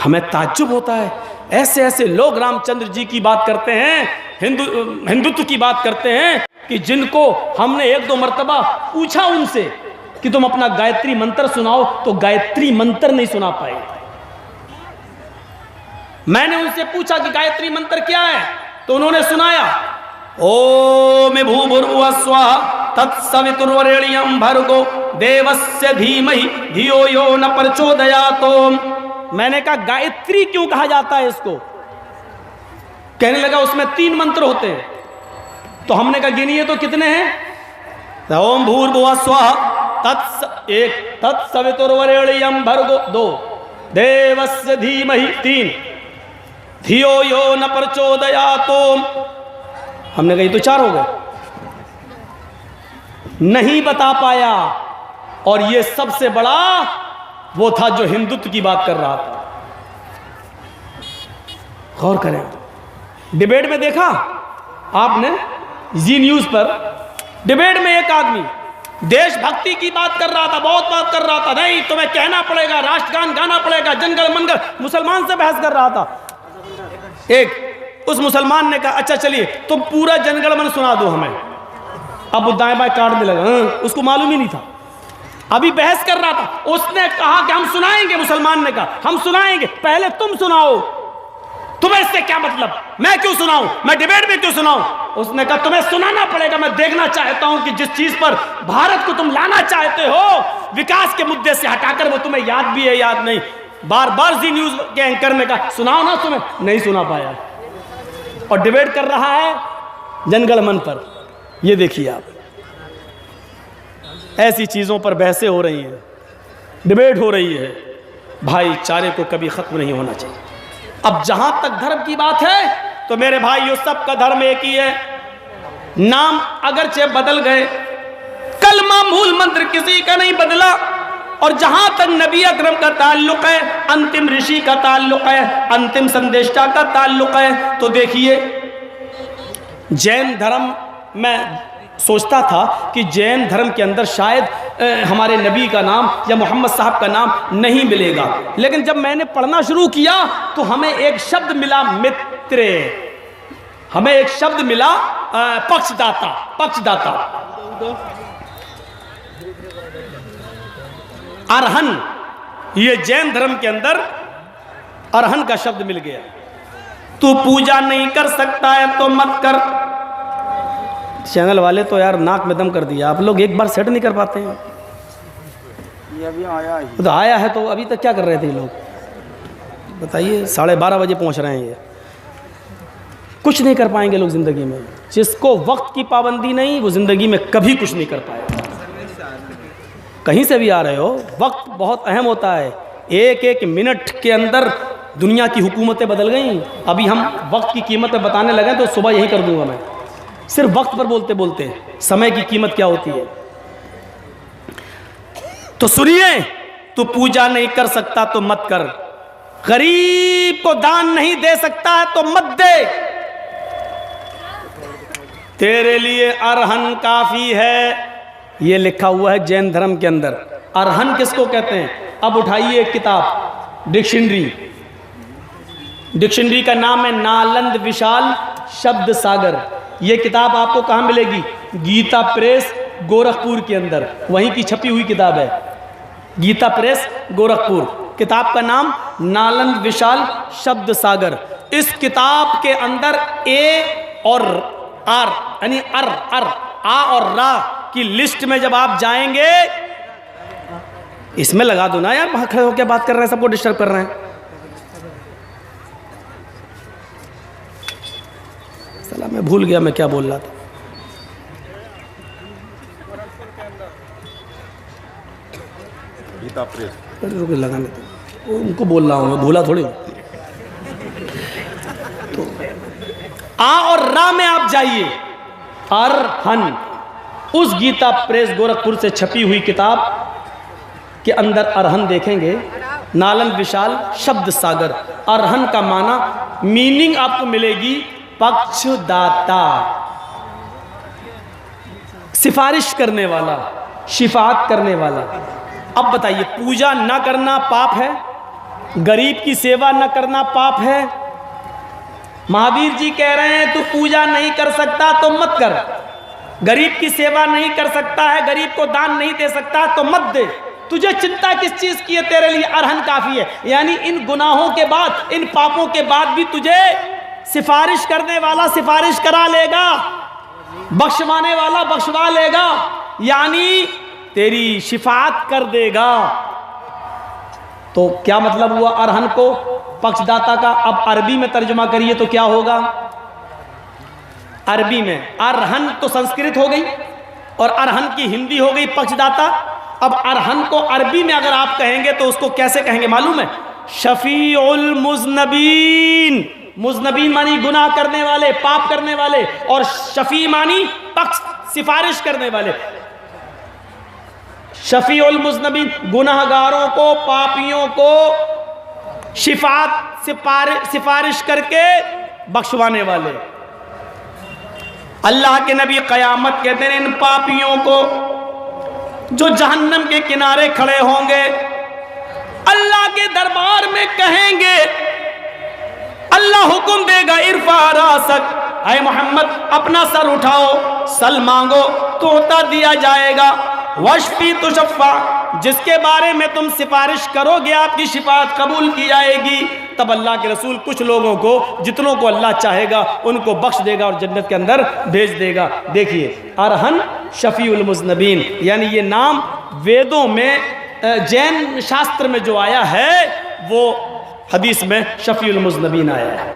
हमें ताज्जुब होता है, ऐसे ऐसे लोग रामचंद्र जी की बात करते हैं, हिंदुत्व की बात करते हैं, कि जिनको हमने एक दो मर्तबा पूछा उनसे कि तुम अपना गायत्री मंत्र सुनाओ, तो गायत्री मंत्र नहीं सुना पाए। मैंने उनसे पूछा कि गायत्री मंत्र क्या है, तो उन्होंने सुनाया, ओम भूर्भुवः स्वः तत्सवितुर्वरेण्यं भर्गो देवस्य धीमहि धियो यो न प्रचोदयात्। मैंने कहा गायत्री क्यों कहा जाता है इसको? कहने लगा उसमें 3 मंत्र होते हैं। तो हमने कहा गिनिए तो कितने हैं? ओम भूर्भुवः स्वः तत्सवितुर्वरेण्यं भर्गो 2, देवस्य धीमहि 3, धियो यो न प्रचोदयात्। हमने कहा ये तो 4 हो गए। नहीं बता पाया। और ये सबसे बड़ा वो था जो हिंदुत्व की बात कर रहा था। गौर करें, डिबेट में देखा आपने, जी न्यूज पर डिबेट में एक आदमी देशभक्ति की बात कर रहा था, बहुत बात कर रहा था, नहीं तुम्हें कहना पड़ेगा, राष्ट्रगान गाना पड़ेगा, जनगण मनगण, मुसलमान से बहस कर रहा था। एक उस मुसलमान ने कहा अच्छा चलिए तुम पूरा जनगण मन सुना दो हमें। अब वो दाएं बाएं काटने लगा, उसको मालूम ही नहीं था, अभी बहस कर रहा था। उसने कहा कि हम सुनाएंगे, मुसलमान ने कहा हम सुनाएंगे, पहले तुम सुनाओ, तुम्हें इससे क्या मतलब, मैं क्यों सुनाऊं, मैं डिबेट में क्यों सुनाऊं? उसने कहा तुम्हें सुनाना पड़ेगा, मैं देखना चाहता हूं कि जिस चीज पर भारत को तुम लाना चाहते हो विकास के मुद्दे से हटाकर, वो तुम्हें याद भी है याद नहीं। बार बार जी न्यूज के एंकर ने कहा सुनाओ ना, तुम्हें नहीं सुना पाया, और डिबेट कर रहा है जनगण मन पर। ये देखिए आप, ऐसी चीजों पर बहसें हो रही हैं, डिबेट हो रही है। भाईचारे को कभी खत्म नहीं होना चाहिए। अब जहां तक धर्म की बात है तो मेरे भाइयों सबका धर्म एक ही है। नाम अगरचे बदल गए, कलमा मूल मंत्र किसी का नहीं बदला। और जहां तक नबी अकरम का ताल्लुक है, अंतिम ऋषि का ताल्लुक है, अंतिम संदेशा का ताल्लुक है, तो देखिए जैन धर्म, मैं सोचता था कि जैन धर्म के अंदर शायद हमारे नबी का नाम या मोहम्मद साहब का नाम नहीं मिलेगा, लेकिन जब मैंने पढ़ना शुरू किया तो हमें एक शब्द मिला मित्र, हमें एक शब्द मिला पक्षदाता, पक्षदाता, अरहन। ये जैन धर्म के अंदर अरहन का शब्द मिल गया। तू पूजा नहीं कर सकता है तो मत कर। चैनल वाले तो यार नाक में दम कर दिया, आप लोग एक बार सेट नहीं कर पाते हैं। ये अभी आया ही तो आया है, तो अभी तक क्या कर रहे थे ये लोग बताइए? 12:30 बजे पहुंच रहे हैं। ये कुछ नहीं कर पाएंगे लोग जिंदगी में। जिसको वक्त की पाबंदी नहीं वो जिंदगी में कभी कुछ नहीं कर पाएगा। कहीं से भी आ रहे हो, वक्त बहुत अहम होता है। एक एक मिनट के अंदर दुनिया की हुकूमतें बदल गई। अभी हम वक्त की कीमतें बताने लगे तो सुबह यही कर दूंगा मैं, सिर्फ वक्त पर बोलते बोलते समय की कीमत क्या होती है। तो सुनिए, तू पूजा नहीं कर सकता तो मत कर, गरीब को दान नहीं दे सकता है तो मत दे, तेरे लिए अरहन काफी है। ये लिखा हुआ है जैन धर्म के अंदर। अरहन किसको कहते हैं? अब उठाइए एक किताब, डिक्शनरी। डिक्शनरी का नाम है नालंद विशाल शब्द सागर। ये किताब आपको कहाँ मिलेगी? गीता प्रेस गोरखपुर के अंदर, वहीं की छपी हुई किताब है, गीता प्रेस गोरखपुर। किताब का नाम नालंद विशाल शब्द सागर। इस किताब के अंदर ए और आर यानी अर आ और रा की लिस्ट में जब आप जाएंगे, इसमें लगा दो ना यार, वहां खड़े होकर बात कर रहे हैं, सबको डिस्टर्ब कर रहे हैं। साला मैं भूल गया मैं क्या बोल रहा था। गीता प्रेस लगाने दो, उनको बोल रहा हूं मैं, भूला थोड़ी। तो आ और रा में आप जाइए, अरहन। उस गीता प्रेस गोरखपुर से छपी हुई किताब के अंदर अरहन देखेंगे, नालंद विशाल शब्द सागर। अरहन का माना, मीनिंग आपको मिलेगी पक्षदाता, सिफारिश करने वाला, शिफात करने वाला। अब बताइए, पूजा ना करना पाप है? गरीब की सेवा न करना पाप है। महावीर जी कह रहे हैं तू पूजा नहीं कर सकता तो मत कर, गरीब की सेवा नहीं कर सकता है, गरीब को दान नहीं दे सकता तो मत दे। तुझे चिंता किस चीज की है? तेरे लिए अरहन काफी है। यानी इन गुनाहों के बाद, इन पापों के बाद भी तुझे सिफारिश करने वाला सिफारिश करा लेगा, बख्शवाने वाला बख्शवा लेगा, यानी तेरी शिफात कर देगा। तो क्या मतलब हुआ अरहन को पक्षदाता का? अब अरबी में तर्जुमा करिए तो क्या होगा? अरबी में अरहन तो संस्कृत हो गई और अरहन की हिंदी हो गई पक्षदाता। अब अरहन को अरबी में अगर आप कहेंगे तो उसको कैसे कहेंगे मालूम है? शफीउल मुज़नबीन। मुज़नबीन मानी गुनाह करने वाले, पाप करने वाले, और शफी मानी पक्ष, सिफारिश करने वाले। शफीउल मुज़नबीन गुनाहगारों को, पापियों को सिफारिश करके बख्शवाने वाले। अल्लाह के नबी क़यामत के दिन इन पापियों को जो जहन्नम के किनारे खड़े होंगे, अल्लाह के दरबार में कहेंगे, अल्लाह हुक्म देगा इरफा रासक, ऐ मोहम्मद अपना सर उठाओ, सल मांगो तो उतर दिया जाएगा। वशफी तुशफ़ा, जिसके बारे में तुम सिफारिश करोगे आपकी शिफात कबूल की जाएगी। तब अल्लाह के रसूल कुछ लोगों को, जितनों को अल्लाह चाहेगा उनको बख्श देगा और जन्नत के अंदर भेज देगा। देखिए अरहन शफीउल मुज़नबीन, यानी ये नाम वेदों में, जैन शास्त्र में जो आया है वो हदीस में शफीउल मुज़नबीन आया है।